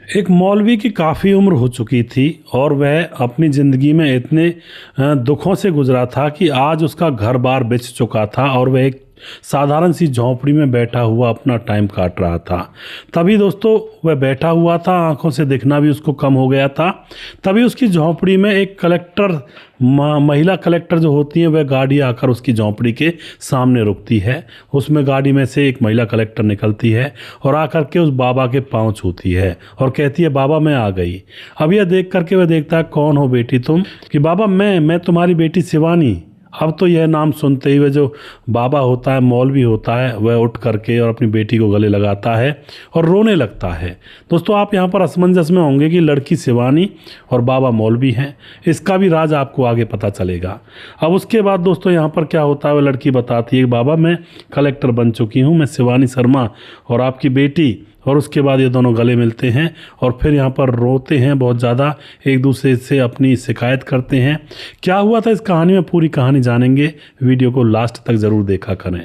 एक मौलवी की काफ़ी उम्र हो चुकी थी और वह अपनी ज़िंदगी में इतने दुखों से गुजरा था कि आज उसका घर बार बिछ चुका था और वह एक साधारण सी झोंपड़ी में बैठा हुआ अपना टाइम काट रहा था। तभी दोस्तों वह बैठा हुआ था, आंखों से दिखना भी उसको कम हो गया था। तभी उसकी झोंपड़ी में एक कलेक्टर महिला कलेक्टर जो होती हैं वह गाड़ी आकर उसकी झोंपड़ी के सामने रुकती है। उसमें गाड़ी में से एक महिला कलेक्टर निकलती है और आकर के उस बाबा के पांव छूती है और कहती है, बाबा मैं आ गई। अब यह देख करके वह देखता है, कौन हो बेटी तुम? कि बाबा मैं तुम्हारी बेटी शिवानी। अब तो यह नाम सुनते ही वह जो बाबा होता है, मौलवी होता है, वह उठ करके और अपनी बेटी को गले लगाता है और रोने लगता है। दोस्तों आप यहाँ पर असमंजस में होंगे कि लड़की शिवानी और बाबा मौलवी हैं। इसका भी राज आपको आगे पता चलेगा। अब उसके बाद दोस्तों यहाँ पर क्या होता है, वह लड़की बताती है, बाबा मैं कलेक्टर बन चुकी हूँ, मैं शिवानी शर्मा और आपकी बेटी। और उसके बाद ये दोनों गले मिलते हैं और फिर यहाँ पर रोते हैं बहुत ज़्यादा, एक दूसरे से अपनी शिकायत करते हैं। क्या हुआ था इस कहानी में, पूरी कहानी जानेंगे। वीडियो को लास्ट तक ज़रूर देखा करें।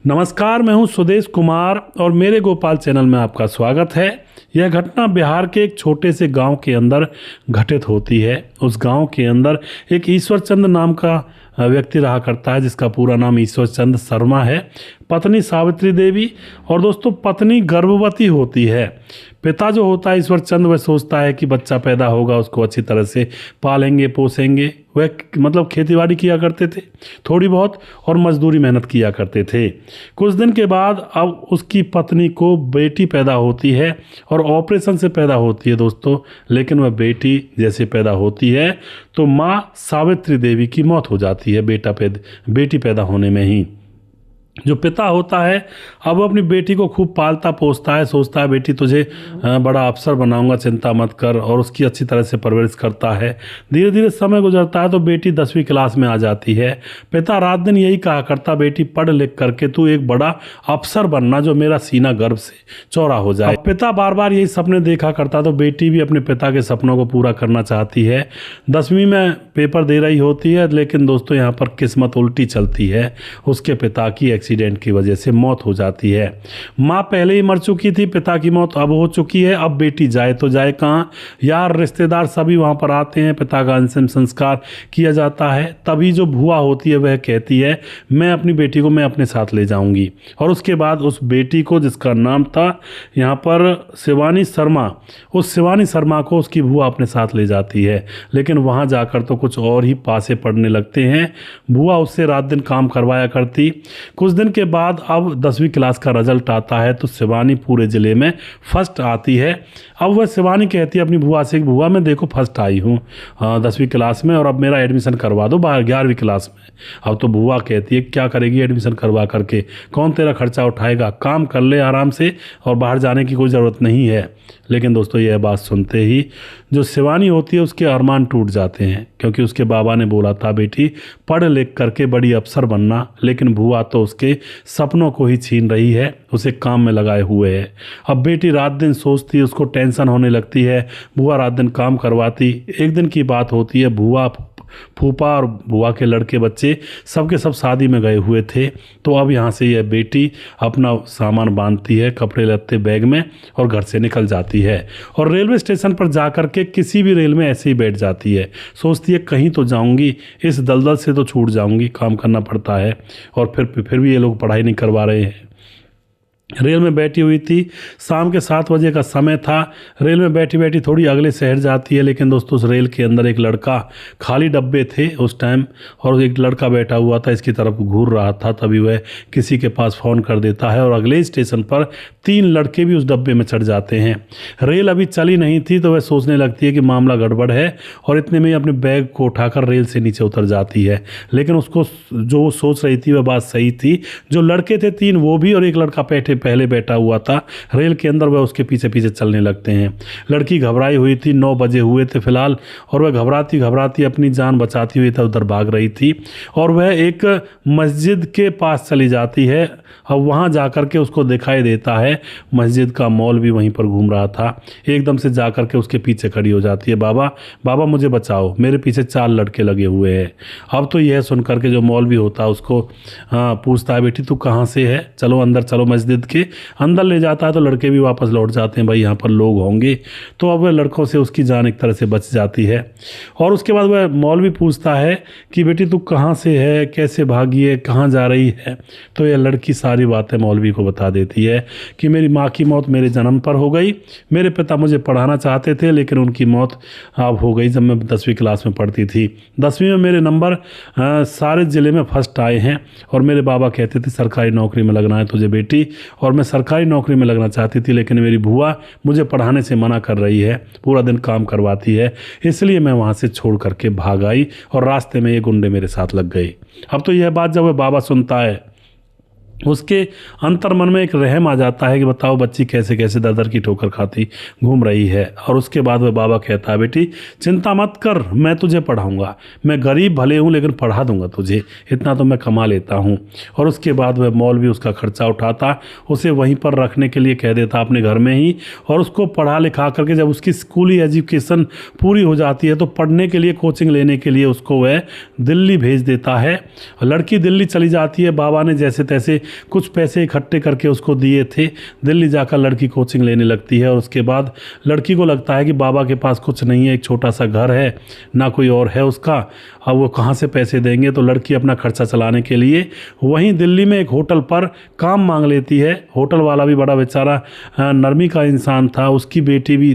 नमस्कार, मैं हूँ सुदेश कुमार और मेरे गोपाल चैनल में आपका स्वागत है। यह घटना बिहार के एक छोटे से गांव के अंदर घटित होती है। उस गांव के अंदर एक ईश्वरचंद नाम का व्यक्ति रहा करता है, जिसका पूरा नाम ईश्वरचंद शर्मा है। पत्नी सावित्री देवी और दोस्तों पत्नी गर्भवती होती है। पिता जो होता है ईश्वरचंद, वह सोचता है कि बच्चा पैदा होगा, उसको अच्छी तरह से पालेंगे पोसेंगे। वह मतलब खेतीबाड़ी किया करते थे थोड़ी बहुत और मजदूरी मेहनत किया करते थे। कुछ दिन के बाद अब उसकी पत्नी को बेटी पैदा होती है और ऑपरेशन से पैदा होती है दोस्तों। लेकिन वह बेटी जैसे पैदा होती है तो माँ सावित्री देवी की मौत हो जाती है बेटी पैदा होने में ही। जो पिता होता है अब वो अपनी बेटी को खूब पालता पोसता है, सोचता है बेटी तुझे बड़ा अफसर बनाऊंगा, चिंता मत कर, और उसकी अच्छी तरह से परवरिश करता है। धीरे धीरे समय गुजरता है तो बेटी 10वीं क्लास में आ जाती है। पिता रात दिन यही कहा करता, बेटी पढ़ लिख करके तू एक बड़ा अफसर बनना जो मेरा सीना गर्व से चौड़ा हो जाए। पिता बार बार यही सपने देखा करता तो बेटी भी अपने पिता के सपनों को पूरा करना चाहती है। 10वीं में पेपर दे रही होती है, लेकिन दोस्तों यहाँ पर किस्मत उल्टी चलती है। उसके पिता की एक्सीडेंट की वजह से मौत हो जाती है। माँ पहले ही मर चुकी थी, पिता की मौत अब हो चुकी है। अब बेटी जाए तो जाए कहाँ, यार रिश्तेदार सभी वहाँ पर आते हैं, पिता का अंतिम संस्कार किया जाता है। तभी जो भुआ होती है वह कहती है, मैं अपनी बेटी को मैं अपने साथ ले जाऊंगी। और उसके बाद उस बेटी को, जिसका नाम था यहाँ पर शिवानी शर्मा, उस शिवानी शर्मा को उसकी भुआ अपने साथ ले जाती है। लेकिन वहाँ जाकर तो कुछ और ही पासे पड़ने लगते हैं। भुआ उससे रात दिन काम करवाया करती। कुछ दिन के बाद अब 10वीं क्लास का रिजल्ट आता है तो शिवानी पूरे ज़िले में फर्स्ट आती है। अब वह शिवानी कहती है अपनी भुआ से, भुआ मैं देखो फर्स्ट आई हूँ 10वीं क्लास में और अब मेरा एडमिशन करवा दो 11वीं क्लास में। अब तो भुआ कहती है क्या करेगी एडमिशन करवा करके, कौन तेरा खर्चा उठाएगा, काम कर ले आराम से और बाहर जाने की कोई ज़रूरत नहीं है। लेकिन दोस्तों यह बात सुनते ही जो शिवानी होती है उसके अरमान टूट जाते हैं, क्योंकि उसके बाबा ने बोला था बेटी पढ़ लिख करके बड़ी अफसर बनना। लेकिन भुआ तो उसके सपनों को ही छीन रही है, उसे काम में लगाए हुए है। अब बेटी रात दिन सोचती है, उसको टेंशन होने लगती है। भुआ रात दिन काम करवाती। एक दिन की बात होती है, भुआ फूफा और बुआ के लड़के बच्चे सबके सब शादी में गए हुए थे। तो अब यहाँ से यह बेटी अपना सामान बांधती है कपड़े लत्ते बैग में और घर से निकल जाती है और रेलवे स्टेशन पर जाकर के किसी भी रेल में ऐसे ही बैठ जाती है। सोचती है कहीं तो जाऊंगी, इस दलदल से तो छूट जाऊंगी, काम करना पड़ता है। और फिर भी ये लोग पढ़ाई नहीं करवा रहे हैं। रेल में बैठी हुई थी, शाम के 7 बजे का समय था। रेल में बैठी बैठी थोड़ी अगले शहर जाती है। लेकिन दोस्तों उस रेल के अंदर एक लड़का, खाली डब्बे थे उस टाइम, और एक लड़का बैठा हुआ था, इसकी तरफ घूर रहा था। तभी वह किसी के पास फ़ोन कर देता है और अगले स्टेशन पर 3 लड़के भी उस डब्बे में चढ़ जाते हैं। रेल अभी चली नहीं थी तो वह सोचने लगती है कि मामला गड़बड़ है और इतने में ही अपने बैग को उठाकर रेल से नीचे उतर जाती है। लेकिन उसको जो सोच रही थी वह बात सही थी। जो लड़के थे 3 वो भी, और एक लड़का पहले बैठा हुआ था रेल के अंदर, वह उसके पीछे पीछे चलने लगते हैं। लड़की घबराई हुई थी, 9 बजे हुए थे फिलहाल, और वह घबराती घबराती अपनी जान बचाती हुई इधर उधर भाग रही थी। और वह एक मस्जिद के पास चली जाती है अब वहाँ जा कर के उसको दिखाई देता है मस्जिद का मौलवी वहीं पर घूम रहा था। एकदम से जा कर के उसके पीछे खड़ी हो जाती है, बाबा बाबा मुझे बचाओ, मेरे पीछे 4 लड़के लगे हुए हैं। अब तो यह सुन कर के जो मौलवी होता है उसको पूछता है, बेटी तू कहाँ से है, चलो अंदर चलो। मस्जिद के अंदर ले जाता है तो लड़के भी वापस लौट जाते हैं, भाई यहाँ पर लोग होंगे। तो अब वह लड़कों से उसकी जान एक तरह से बच जाती है। और उसके बाद वह मौलवी पूछता है कि बेटी तू कहाँ से है, कैसे भागी है, कहाँ जा रही है। तो यह लड़की सारी बातें मौलवी को बता देती है कि मेरी माँ की मौत मेरे जन्म पर हो गई, मेरे पिता मुझे पढ़ाना चाहते थे लेकिन उनकी मौत अब हो गई जब मैं 10वीं क्लास में पढ़ती थी। 10वीं में मेरे नंबर सारे ज़िले में फर्स्ट आए हैं और मेरे बाबा कहते थे सरकारी नौकरी में लगना है तुझे बेटी, और मैं सरकारी नौकरी में लगना चाहती थी लेकिन मेरी बुआ मुझे पढ़ाने से मना कर रही है, पूरा दिन काम करवाती है, इसलिए मैं वहाँ से छोड़ करके भाग आई और रास्ते में ये गुंडे मेरे साथ लग गए। अब तो यह बात जब वह बाबा सुनता है उसके अंतर मन में एक रहम आ जाता है कि बताओ बच्ची कैसे कैसे दर की ठोकर खाती घूम रही है। और उसके बाद वह बाबा कहता है बेटी चिंता मत कर, मैं तुझे पढ़ाऊंगा, मैं गरीब भले हूँ लेकिन पढ़ा दूंगा तुझे, इतना तो मैं कमा लेता हूँ। और उसके बाद वह मौलवी उसका खर्चा उठाता, उसे वहीं पर रखने के लिए कह देता अपने घर में ही, और उसको पढ़ा लिखा करके जब उसकी स्कूली एजुकेशन पूरी हो जाती है तो पढ़ने के लिए कोचिंग लेने के लिए उसको वह दिल्ली भेज देता है। लड़की दिल्ली चली जाती है, बाबा ने जैसे तैसे कुछ पैसे इकट्ठे करके उसको दिए थे। दिल्ली जाकर लड़की कोचिंग लेने लगती है और उसके बाद लड़की को लगता है कि बाबा के पास कुछ नहीं है, एक छोटा सा घर है, ना कोई और है उसका, अब वो कहाँ से पैसे देंगे। तो लड़की अपना खर्चा चलाने के लिए वहीं दिल्ली में एक होटल पर काम मांग लेती है। होटल वाला भी बड़ा बेचारा नरमी का इंसान था, उसकी बेटी भी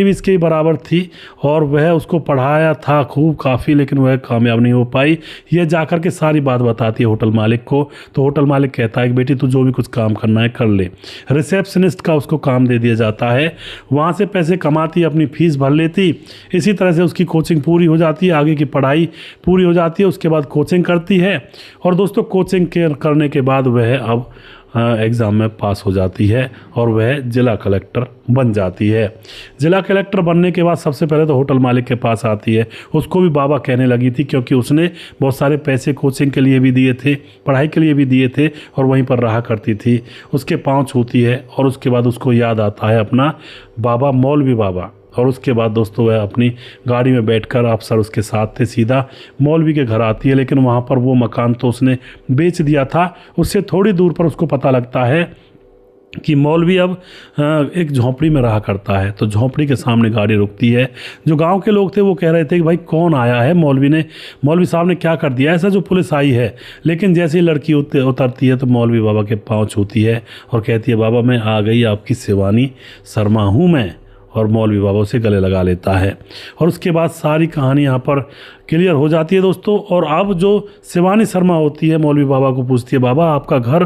इसके ही बराबर थी और वह उसको पढ़ाया था खूब काफ़ी, लेकिन वह कामयाब नहीं हो पाई। यह जाकर के सारी बात बताती है होटल मालिक को। तो होटल मालिक कहता है कि बेटी तू जो भी कुछ काम करना है कर ले। रिसेप्शनिस्ट का उसको काम दे दिया जाता है, वहाँ से पैसे कमाती, अपनी फीस भर लेती। इसी तरह से उसकी कोचिंग पूरी हो जाती है, आगे की पढ़ाई पूरी हो जाती है। उसके बाद कोचिंग करती है और दोस्तों कोचिंग करने के बाद वह अब एग्ज़ाम में पास हो जाती है और वह जिला कलेक्टर बन जाती है। जिला कलेक्टर बनने के बाद सबसे पहले तो होटल मालिक के पास आती है। उसको भी बाबा कहने लगी थी क्योंकि उसने बहुत सारे पैसे कोचिंग के लिए भी दिए थे, पढ़ाई के लिए भी दिए थे और वहीं पर रहा करती थी। उसके पाँव छूती है और उसके बाद उसको याद आता है अपना बाबा, मौलवी बाबा। और उसके बाद दोस्तों वह अपनी गाड़ी में बैठकर, अफसर उसके साथ थे, सीधा मौलवी के घर आती है। लेकिन वहाँ पर वो मकान तो उसने बेच दिया था। उससे थोड़ी दूर पर उसको पता लगता है कि मौलवी अब एक झोंपड़ी में रहा करता है। तो झोंपड़ी के सामने गाड़ी रुकती है। जो गांव के लोग थे वो कह रहे थे कि भाई कौन आया है, मौलवी साहब ने क्या कर दिया ऐसा जो पुलिस आई है। लेकिन जैसे ही लड़की उतरती है तो मौलवी बाबा के पाँव छूती है और कहती है बाबा मैं आ गई, आपकी शिवानी शर्मा हूँ मैं। और मौलवी बाबा उसे गले लगा लेता है और उसके बाद सारी कहानी यहाँ पर क्लियर हो जाती है दोस्तों। और अब जो शिवानी शर्मा होती है मौलवी बाबा को पूछती है बाबा आपका घर,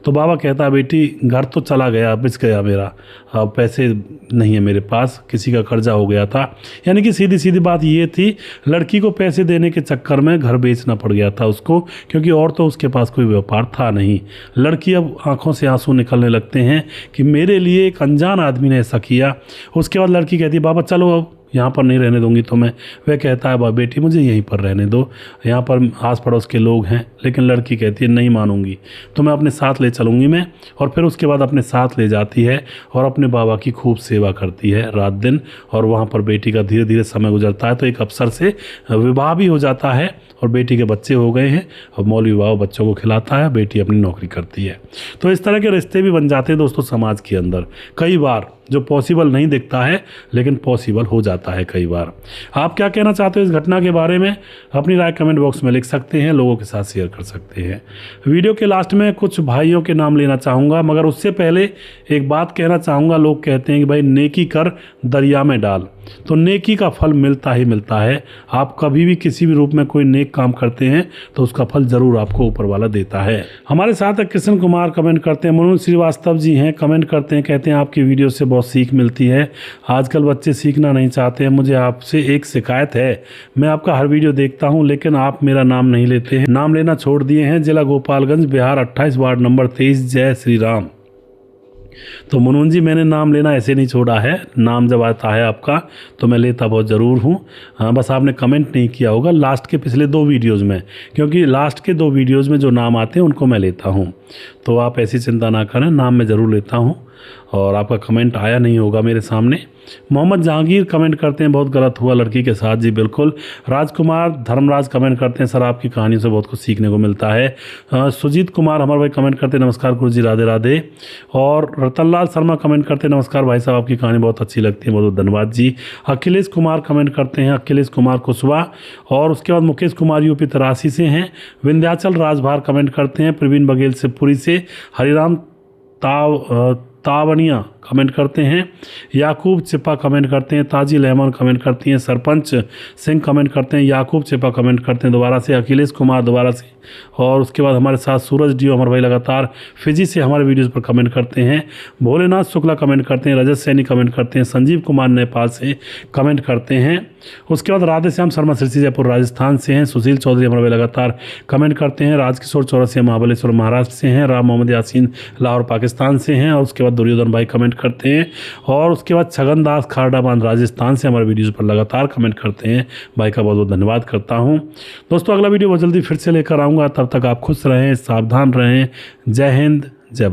तो बाबा कहता है बेटी घर तो चला गया, बिच गया मेरा, अब पैसे नहीं है मेरे पास, किसी का कर्जा हो गया था। यानी कि सीधी सीधी बात ये थी, लड़की को पैसे देने के चक्कर में घर बेचना पड़ गया था उसको, क्योंकि और तो उसके पास कोई व्यापार था नहीं। लड़की अब आंखों से आंसू निकलने लगते हैं कि मेरे लिए एक अनजान आदमी ने ऐसा किया। उसके बाद लड़की कहती है बाबा चलो अब यहाँ पर नहीं रहने दूंगी तो मैं। वह कहता है बाबा बेटी मुझे यहीं पर रहने दो, यहाँ पर आस पड़ोस के लोग हैं। लेकिन लड़की कहती है नहीं मानूंगी, तो मैं अपने साथ ले चलूँगी मैं। और फिर उसके बाद अपने साथ ले जाती है और अपने बाबा की खूब सेवा करती है रात दिन। और वहाँ पर बेटी का धीरे धीरे समय गुजरता है तो एक अफसर से विवाह भी हो जाता है और बेटी के बच्चे हो गए हैं और मौलवी बाबा बच्चों को खिलाता है, बेटी अपनी नौकरी करती है। तो इस तरह के रिश्ते भी बन जाते हैं दोस्तों समाज के अंदर, कई बार जो पॉसिबल नहीं दिखता है लेकिन पॉसिबल हो जाता है कई बार। आप क्या कहना चाहते हो इस घटना के बारे में, अपनी राय कमेंट बॉक्स में लिख सकते हैं, लोगों के साथ शेयर कर सकते हैं। वीडियो के लास्ट में कुछ भाइयों के नाम लेना चाहूँगा, मगर उससे पहले एक बात कहना चाहूँगा। लोग कहते हैं कि भाई नेकी कर दरिया में डाल, तो नेकी का फल मिलता ही मिलता है। आप कभी भी किसी भी रूप में कोई नेक काम करते हैं तो उसका फल जरूर आपको ऊपर वाला देता है। हमारे साथ कृष्ण कुमार कमेंट करते हैं, मनोज श्रीवास्तव जी हैं, कमेंट करते हैं, कहते हैं आपकी वीडियो से बहुत सीख मिलती है, आजकल बच्चे सीखना नहीं चाहते हैं। मुझे आपसे एक शिकायत है, मैं आपका हर वीडियो देखता हूं लेकिन आप मेरा नाम नहीं लेते हैं, नाम लेना छोड़ दिए हैं। जिला गोपालगंज, बिहार, 28 वार्ड नंबर 23, जय श्री राम। तो मुनमुन जी, मैंने नाम लेना ऐसे नहीं छोड़ा है, नाम जब आता है आपका तो मैं लेता बहुत ज़रूर हूँ। हाँ, बस आपने कमेंट नहीं किया होगा लास्ट के पिछले 2 वीडियोज़ में, क्योंकि लास्ट के 2 वीडियोज़ में जो नाम आते हैं उनको मैं लेता हूँ। तो आप ऐसी चिंता ना करें, नाम मैं ज़रूर लेता हूँ और आपका कमेंट आया नहीं होगा मेरे सामने। मोहम्मद जहांगीर कमेंट करते हैं बहुत गलत हुआ लड़की के साथ। जी बिल्कुल। राजकुमार धर्मराज कमेंट करते हैं सर आपकी कहानी से बहुत कुछ सीखने को मिलता है। सुजीत कुमार हमारे भाई कमेंट करते हैं नमस्कार गुरु जी, राधे राधे। और रतनलाल शर्मा कमेंट करते हैं नमस्कार भाई साहब, आपकी कहानी बहुत अच्छी लगती है, बहुत बहुत धन्यवाद जी। अखिलेश कुमार कमेंट करते हैं, अखिलेश कुमार कुशवाहा। और उसके बाद मुकेश कुमार यूपी 83 से हैं। विंध्याचल राजभार कमेंट करते हैं, प्रवीण बघेल से पुरी से। हरिराम तावनिया कमेंट करते हैं, याकूब चिपा कमेंट करते हैं, ताजी लहमन कमेंट करती हैं, सरपंच सिंह कमेंट करते हैं, याकूब चिपा कमेंट करते हैं दोबारा से, अखिलेश कुमार दोबारा से। और उसके बाद हमारे साथ सूरज डियो हमारे भाई लगातार फिजी से हमारे वीडियोस पर कमेंट करते हैं। भोलेनाथ शुक्ला कमेंट करते हैं, रजत सैनी कमेंट करते हैं, संजीव कुमार नेपाल से कमेंट करते हैं। उसके बाद राधे श्याम शर्मा सिरसी जयपुर राजस्थान से हैं। सुशील चौधरी हमारे भाई लगातार कमेंट करते हैं। राजकिशोर चौरसिया महाबलेश्वर महाराष्ट्र से हैं। राम मोहम्मद यासीन लाहौर पाकिस्तान से हैं। और उसके बाद दुर्योधन भाई कमेंट करते हैं। और उसके बाद छगन दास खारडाबाद राजस्थान से हमारे वीडियोज़ पर लगातार कमेंट करते हैं। भाई का बहुत बहुत धन्यवाद करता हूँ। दोस्तों अगला वीडियो बहुत जल्दी फिर से लेकर आऊँगा, तब तक आप खुश रहें, सावधान रहें। जय हिंद, जय भारत।